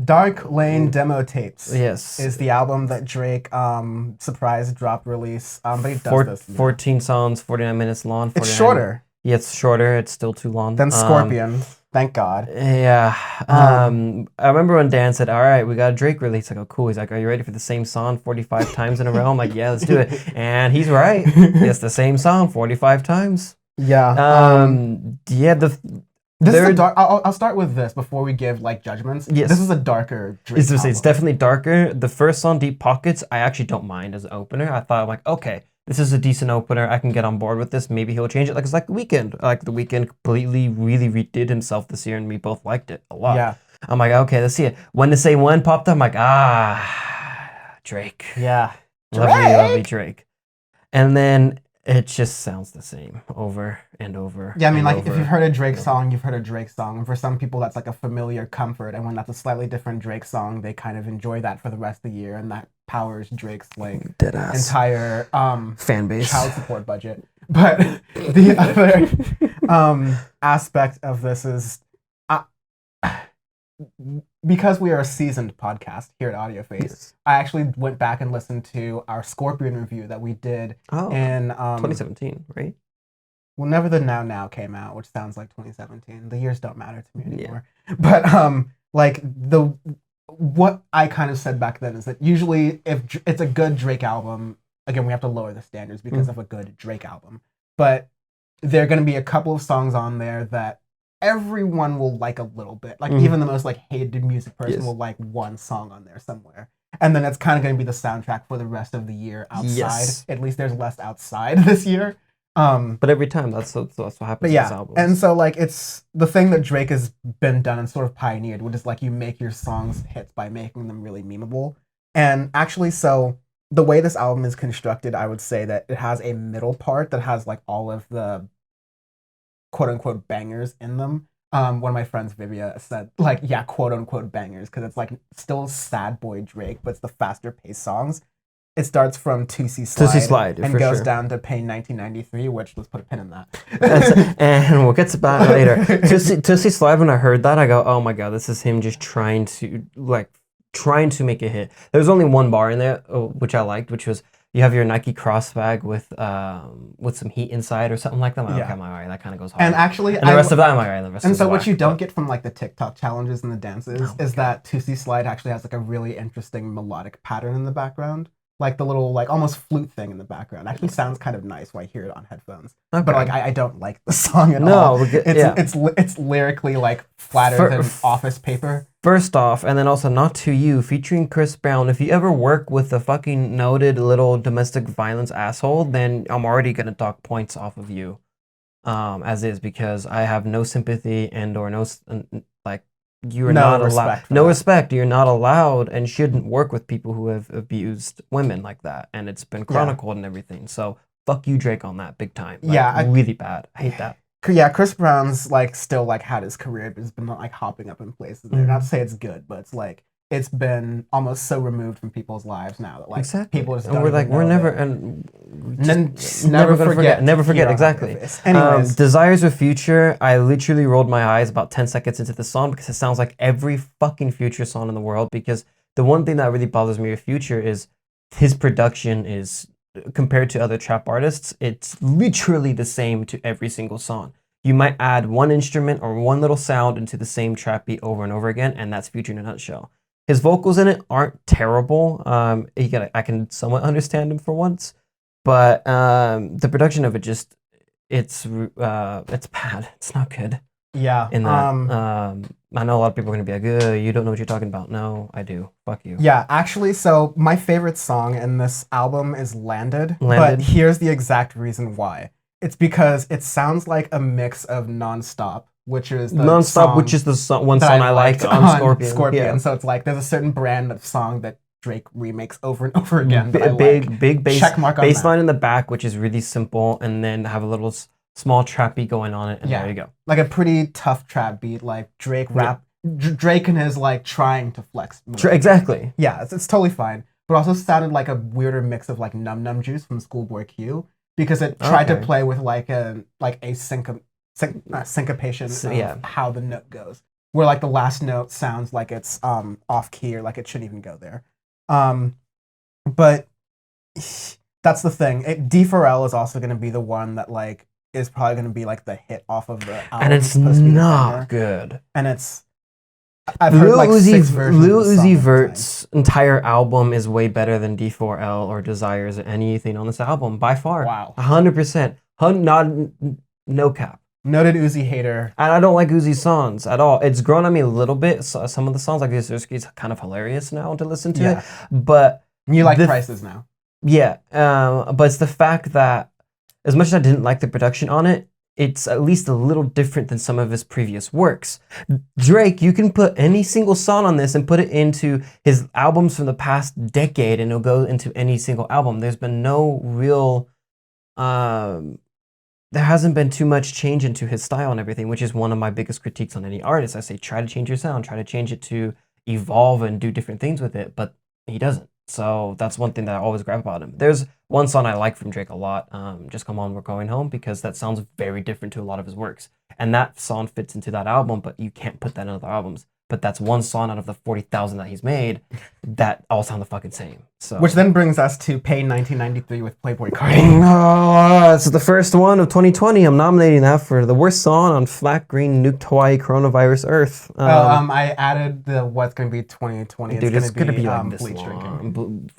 Dark Lane Demo Tapes Yes. is the album that Drake surprise drop release. But he does this, 14 songs, 49 minutes long. It's 49. shorter. Yeah, it's shorter. It's still too long. Than Scorpion. Thank God. Yeah. I remember when Dan said, "All right, we got a Drake release." I go, "Cool." He's like, "Are you ready for the same song 45 times in a row?" I'm like, "Yeah, let's do it." And he's right. It's the same song 45 times. Yeah. Yeah. This is a dark. I'll start with this before we give like judgments. Yes. This is a darker Drake album. It's definitely darker. The first song, Deep Pockets, I actually don't mind as an opener. I thought, like, okay, this is a decent opener. I can get on board with this. Maybe he'll change it. Like, it's like The Weeknd. Like, The Weeknd completely, really redid himself this year, and we both liked it a lot. Yeah. I'm like, okay, let's see it. When to Say When popped up, I'm like, Drake. Yeah. Lovely Drake. And then it just sounds the same over and over. Yeah, I mean, like, if you've heard a Drake song, you've heard a Drake song. And for some people, that's like a familiar comfort. And when that's a slightly different Drake song, they kind of enjoy that for the rest of the year. And that powers Drake's, like, entire fan base, child support budget. But the other aspect of this is because we are a seasoned podcast here at Audioface, yes. I actually went back and listened to our Scorpion review that we did in 2017, right? Well, Never the Now came out, which sounds like 2017. The years don't matter to me anymore. Yeah. But like what I kind of said back then is that usually if it's a good Drake album, again, we have to lower the standards because of a good Drake album. But there are going to be a couple of songs on there that everyone will like a little bit. Like even the most like hated music person will like one song on there somewhere. And then it's kind of going to be the soundtrack for the rest of the year outside. Yes. At least there's less outside this year. But every time that's what happens with this album. And so like it's the thing that Drake has been done and sort of pioneered, which is like you make your songs hits by making them really memeable. And actually, so the way this album is constructed, I would say that it has a middle part that has like all of the quote unquote bangers in them. One of my friends, Vivia, said like, yeah, quote unquote bangers, because it's like still sad boy Drake, but it's the faster paced songs. It starts from Tootsie Slide and goes down to Pain 1993, which let's put a pin in that. And we'll get to that later. Tootsie Slide, when I heard that, I go, oh my God, this is him just trying to make a hit. There's only one bar in there, which I liked, which was, you have your Nike crossbag with some heat inside or something like that. I'm like, okay, I'm like, all right, that kind of goes hard. And actually, and the rest of that, I'm like, all right, the rest. And so what you don't get from like the TikTok challenges and the dances is that Tootsie Slide actually has like a really interesting melodic pattern in the background. Like the little like almost flute thing in the background actually sounds kind of nice when I hear it on headphones. Okay. But like I don't like the song at all. No, it's lyrically like flatter than office paper. First off, and then also Not To You, featuring Chris Brown. If you ever work with a fucking noted little domestic violence asshole, then I'm already gonna dock points off of you, as is, because I have no sympathy and or no like. You're not allowed. No respect. You're not allowed and shouldn't work with people who have abused women like that. And it's been chronicled and everything. So fuck you, Drake, on that big time. Like, really bad. I hate that. Yeah, Chris Brown's like still like had his career, but has been like hopping up in places. Not to say it's good, but it's like it's been almost so removed from people's lives now that like people just don't. We're never and never forget exactly. Anyways, Desires of Future, I literally rolled my eyes about 10 seconds into the song because it sounds like every fucking Future song in the world. Because the one thing that really bothers me with Future is his production is, compared to other trap artists, it's literally the same to every single song. You might add one instrument or one little sound into the same trap beat over and over again, and that's Future in a nutshell. His vocals in it aren't terrible. I can somewhat understand him for once, but the production of it just it's bad. It's not good. Yeah. In that, I know a lot of people are gonna be like, you don't know what you're talking about. No, I do. Fuck you. Yeah, actually, so my favorite song in this album is Landed. But here's the exact reason why. It's because it sounds like a mix of Nonstop, which is the one song I liked on Scorpion. Yeah. So it's like there's a certain brand of song that Drake remakes over and over again. Big bass line in the back, which is really simple, and then have a little small trap beat going on it, and there you go. Like a pretty tough trap beat, like Drake and his like trying to flex. Exactly. Yeah, it's totally fine. But also sounded like a weirder mix of like Num Num Juice from Schoolboy Q, because it tried to play with like a syncopation of how the note goes. where like the last note sounds like it's off key or like it shouldn't even go there. Um, but that's the thing. D4L is also going to be the one that like is probably going to be like the hit off of the album. And it's not good. And I've heard like 6 versions. Lil Uzi Vert's entire album is way better than D4L or Desires or anything on this album by far. Wow. 100%. No cap. Noted Uzi hater. And I don't like Uzi's songs at all. It's grown on me a little bit. So some of the songs, like this, is kind of hilarious now to listen to it. But you like Prices now. Yeah. But it's the fact that as much as I didn't like the production on it, it's at least a little different than some of his previous works. Drake, you can put any single song on this and put it into his albums from the past decade and it'll go into any single album. There's been no real... there hasn't been too much change into his style and everything, which is one of my biggest critiques on any artist. I say, try to change your sound, try to change it to evolve and do different things with it, but he doesn't. So that's one thing that I always grab about him. There's one song I like from Drake a lot, Just Come On, We're Going Home, because that sounds very different to a lot of his works. And that song fits into that album, but you can't put that in other albums. But that's one song out of the 40,000 that he's made that all sound the fucking same. So. Which then brings us to Pain 1993 with Playboi Carti. It's the first one of 2020. I'm nominating that for the worst song on Flat Green Nuked Hawaii Coronavirus Earth. I added the what's going to be 2020. Dude, it's going to be like Bleach Drinking.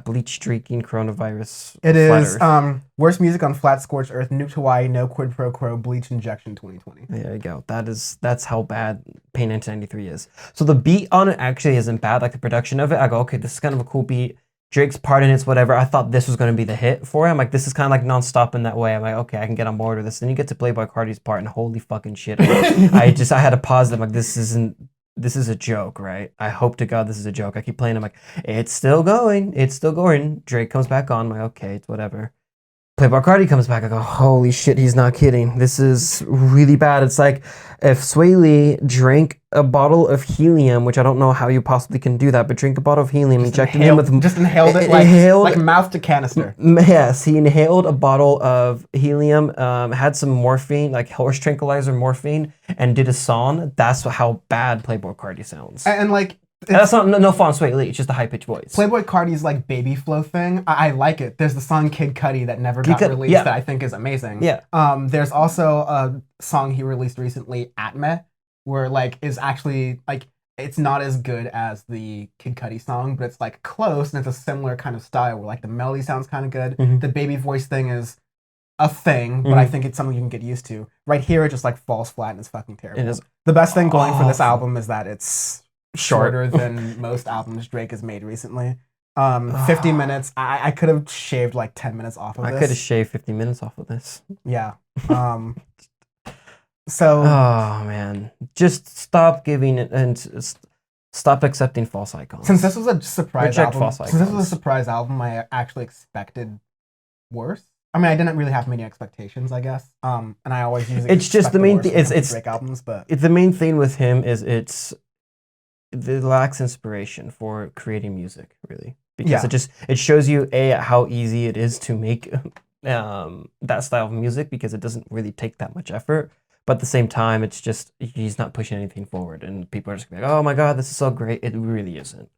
Bleach Drinking Coronavirus. It is worst music on Flat Scorched Earth, Nuked Hawaii, No Quid Pro Quo, Bleach Injection 2020. There you go. That's how bad Pain 1993 is. So the beat on it actually isn't bad. Like the production of it, I go, okay, this is kind of a cool beat. Drake's part in it's whatever. I thought this was going to be the hit for him. Like, this is kind of like nonstop in that way. I'm like, okay, I can get on board with this. Then you get to Playboi Carti's part, and holy fucking shit. I had to pause them. Like, this is a joke, right? I hope to God this is a joke. I keep playing. I'm like, it's still going. It's still going. Drake comes back on. I'm like, okay, it's whatever. Playboi Carti comes back. I go, holy shit, he's not kidding. This is really bad. It's like if Sway Lee drank a bottle of helium, which I don't know how you possibly can do that, but drink a bottle of helium, injected him with... Just inhaled it like mouth to canister. Yes, he inhaled a bottle of helium, had some morphine, like horse tranquilizer morphine, and did a song. That's how bad Playboi Carti sounds. And like... That's not no fault on Sway Lee. It's just a high pitched voice. Playboi Carti's like baby flow thing. I like it. There's the song Kid Cudi that never got released that I think is amazing. Yeah. There's also a song he released recently, Atme, where like is actually like it's not as good as the Kid Cudi song, but it's like close and it's a similar kind of style where like the melody sounds kind of good. Mm-hmm. The baby voice thing is a thing, but I think it's something you can get used to. Right here, it just like falls flat and it's fucking terrible. It is the best thing going for this album is that it's shorter than most albums Drake has made recently. 50 minutes. I could have shaved like 10 minutes off of this. I could have shaved 50 minutes off of this. Yeah. Oh man, just stop giving it and stop accepting false icons. Since this was a surprise album, I actually expected worse. I mean, I didn't really have many expectations, I guess. And I always use it. It's just the main thing. It's Drake albums, but the main thing with him is it lacks inspiration for creating music, really, because it shows you how easy it is to make that style of music because it doesn't really take that much effort. But at the same time, it's just he's not pushing anything forward, and people are just like, "Oh my god, this is so great!" It really isn't.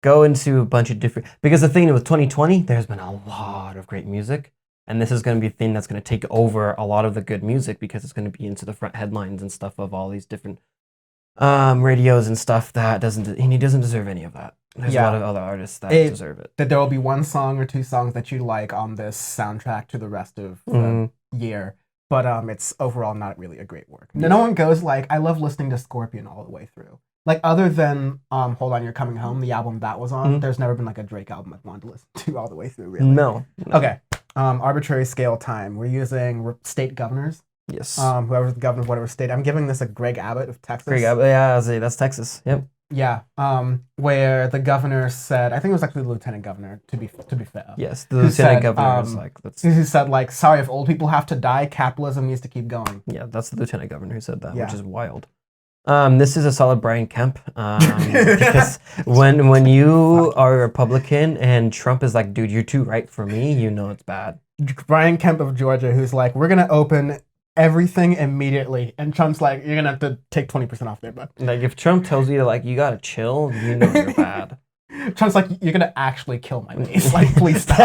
Go into a bunch of different because the thing with 2020, there's been a lot of great music. And this is going to be a thing that's going to take over a lot of the good music because it's going to be into the front headlines and stuff of all these different radios and stuff he doesn't deserve any of that. There's a lot of other artists that deserve it. That there will be one song or two songs that you like on this soundtrack to the rest of the year, but it's overall not really a great work. No one goes like, I love listening to Scorpion all the way through. Like other than Hold On You're Coming Home, the album that was on, there's never been like a Drake album I've wanted to listen to all the way through, really. No. Okay. Arbitrary scale time. We're using state governors. Yes. Whoever's the governor of whatever state. I'm giving this a Greg Abbott of Texas. Greg Abbott, yeah, that's Texas. Yep. Yeah. Where the governor said, I think it was actually the lieutenant governor, to be fair. Yes, the lieutenant governor was like, who said like, sorry, if old people have to die, capitalism needs to keep going. Yeah, that's the lieutenant governor who said that, which is wild. This is a solid Brian Kemp because when you are a Republican and Trump is like, dude, you're too right for me, you know it's bad. Brian Kemp of Georgia, who's like, we're gonna open everything immediately. And Trump's like, you're gonna have to take 20% off there, bud. Like if Trump tells you to like you gotta chill, you know you're bad. Trump's like, you're gonna actually kill my niece. Like, please stop.